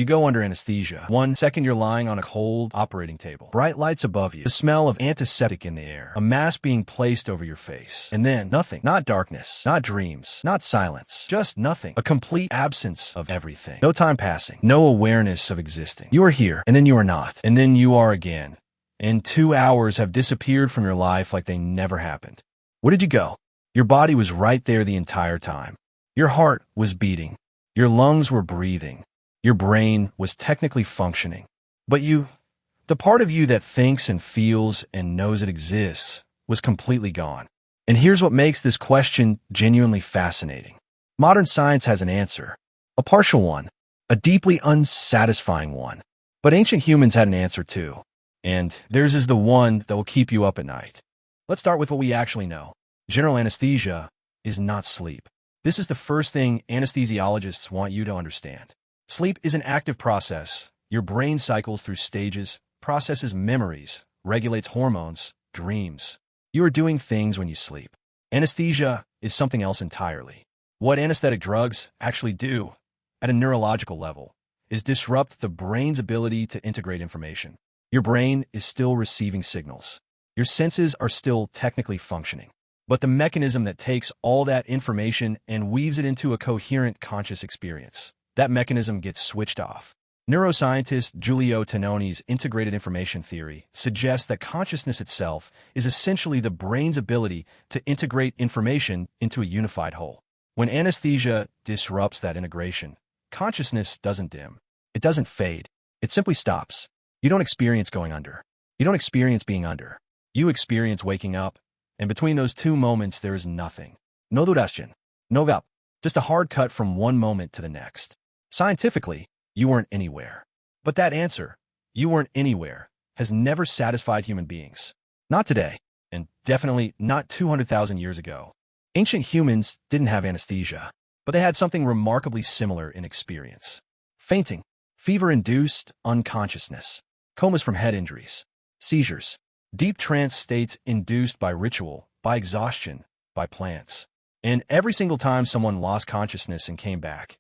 You go under anesthesia. 1 second you're lying on a cold operating table. Bright lights above you. The smell of antiseptic in the air. A mask being placed over your face. And then nothing. Not darkness. Not dreams. Not silence. Just nothing. A complete absence of everything. No time passing. No awareness of existing. You are here, and then you are not. And then you are again. And 2 hours have disappeared from your life like they never happened. Where did you go? Your body was right there the entire time. Your heart was beating. Your lungs were breathing. Your brain was technically functioning. But you, the part of you that thinks and feels and knows it exists, was completely gone. And here's what makes this question genuinely fascinating. Modern science has an answer. A partial one. A deeply unsatisfying one. But ancient humans had an answer too. And theirs is the one that will keep you up at night. Let's start with what we actually know. General anesthesia is not sleep. This is the first thing anesthesiologists want you to understand. Sleep is an active process. Your brain cycles through stages, processes memories, regulates hormones, dreams. You are doing things when you sleep. Anesthesia is something else entirely. What anesthetic drugs actually do, at a neurological level, is disrupt the brain's ability to integrate information. Your brain is still receiving signals. Your senses are still technically functioning. But the mechanism that takes all that information and weaves it into a coherent conscious experience, that mechanism gets switched off. Neuroscientist Giulio Tononi's integrated information theory suggests that consciousness itself is essentially the brain's ability to integrate information into a unified whole. When anesthesia disrupts that integration, consciousness doesn't dim. It doesn't fade. It simply stops. You don't experience going under. You don't experience being under. You experience waking up, and between those two moments there is nothing. No duración. No gap. Just a hard cut from one moment to the next. Scientifically, you weren't anywhere. But that answer, you weren't anywhere, has never satisfied human beings. Not today, and definitely not 200,000 years ago. Ancient humans didn't have anesthesia, but they had something remarkably similar in experience. Fainting, fever-induced unconsciousness, comas from head injuries, seizures, deep trance states induced by ritual, by exhaustion, by plants. And every single time someone lost consciousness and came back,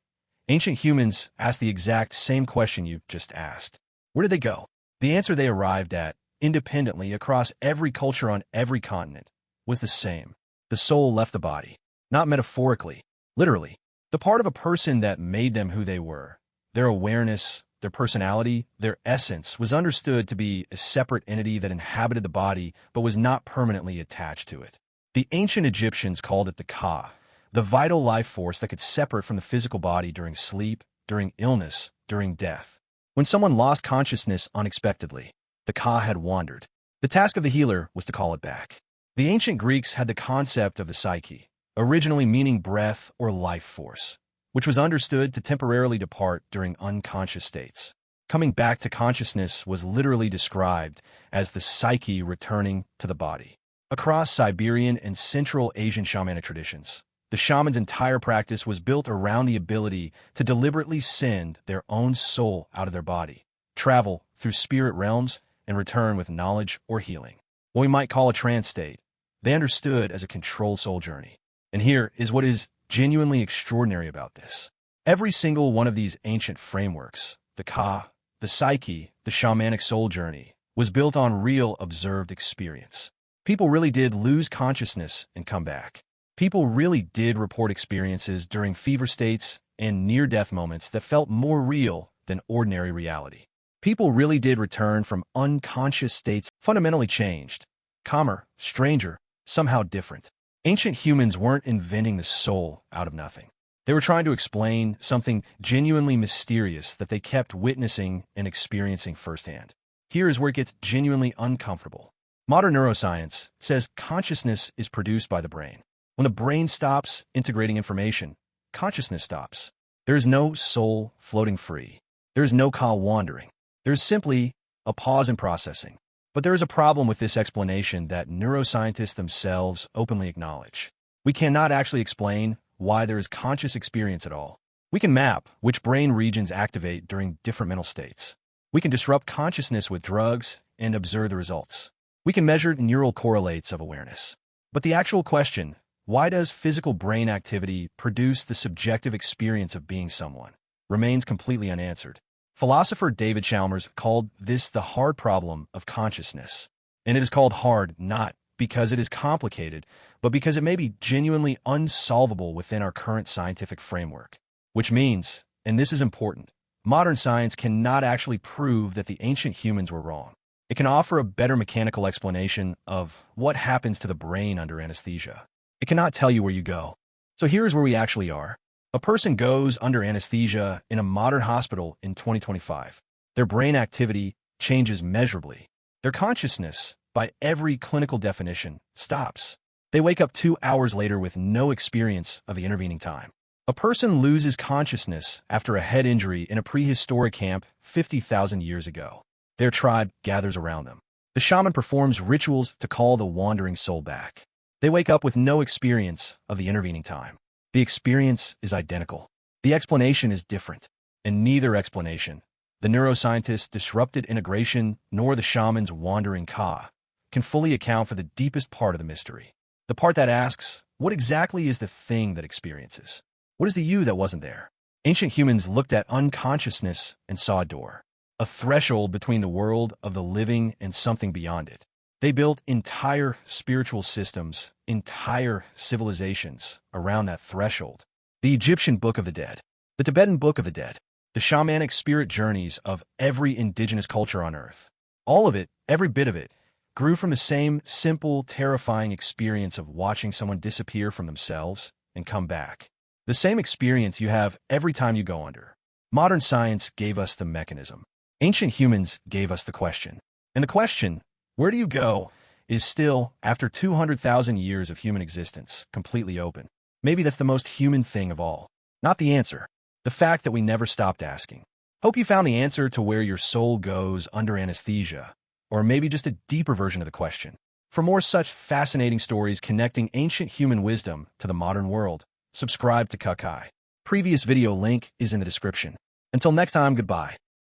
ancient humans asked the exact same question you just asked. Where did they go? The answer they arrived at, independently across every culture on every continent, was the same. The soul left the body. Not metaphorically, literally. The part of a person that made them who they were. Their awareness, their personality, their essence was understood to be a separate entity that inhabited the body but was not permanently attached to it. The ancient Egyptians called it the Ka, the vital life force that could separate from the physical body during sleep, during illness, during death. When someone lost consciousness unexpectedly, the Ka had wandered. The task of the healer was to call it back. The ancient Greeks had the concept of the psyche, originally meaning breath or life force, which was understood to temporarily depart during unconscious states. Coming back to consciousness was literally described as the psyche returning to the body. Across Siberian and Central Asian shamanic traditions, the shaman's entire practice was built around the ability to deliberately send their own soul out of their body, travel through spirit realms, and return with knowledge or healing. What we might call a trance state, they understood as a controlled soul journey. And here is what is genuinely extraordinary about this. Every single one of these ancient frameworks, the Ka, the psyche, the shamanic soul journey, was built on real observed experience. People really did lose consciousness and come back. People really did report experiences during fever states and near-death moments that felt more real than ordinary reality. People really did return from unconscious states fundamentally changed, calmer, stranger, somehow different. Ancient humans weren't inventing the soul out of nothing. They were trying to explain something genuinely mysterious that they kept witnessing and experiencing firsthand. Here is where it gets genuinely uncomfortable. Modern neuroscience says consciousness is produced by the brain. When the brain stops integrating information, consciousness stops. There is no soul floating free. There is no Ka wandering. There is simply a pause in processing. But there is a problem with this explanation that neuroscientists themselves openly acknowledge. We cannot actually explain why there is conscious experience at all. We can map which brain regions activate during different mental states. We can disrupt consciousness with drugs and observe the results. We can measure neural correlates of awareness. But the actual question, why does physical brain activity produce the subjective experience of being someone, remains completely unanswered. Philosopher David Chalmers called this the hard problem of consciousness. And it is called hard not because it is complicated, but because it may be genuinely unsolvable within our current scientific framework. Which means, and this is important, modern science cannot actually prove that the ancient humans were wrong. It can offer a better mechanical explanation of what happens to the brain under anesthesia. It cannot tell you where you go. So here's where we actually are. A person goes under anesthesia in a modern hospital in 2025. Their brain activity changes measurably. Their consciousness, by every clinical definition, stops. They wake up 2 hours later with no experience of the intervening time. A person loses consciousness after a head injury in a prehistoric camp 50,000 years ago. Their tribe gathers around them. The shaman performs rituals to call the wandering soul back. They wake up with no experience of the intervening time. The experience is identical. The explanation is different. And neither explanation, the neuroscientist's disrupted integration nor the shaman's wandering ka, can fully account for the deepest part of the mystery. The part that asks, what exactly is the thing that experiences? What is the you that wasn't there? Ancient humans looked at unconsciousness and saw a door, a threshold between the world of the living and something beyond it. They built entire spiritual systems, entire civilizations around that threshold. The Egyptian Book of the Dead, the Tibetan Book of the Dead, the shamanic spirit journeys of every indigenous culture on Earth. All of it, every bit of it, grew from the same simple, terrifying experience of watching someone disappear from themselves and come back. The same experience you have every time you go under. Modern science gave us the mechanism. Ancient humans gave us the question. And the question, where do you go, is still, after 200,000 years of human existence, completely open. Maybe that's the most human thing of all. Not the answer. The fact that we never stopped asking. Hope you found the answer to where your soul goes under anesthesia, or maybe just a deeper version of the question. For more such fascinating stories connecting ancient human wisdom to the modern world, subscribe to Cuckai. Previous video link is in the description. Until next time, goodbye.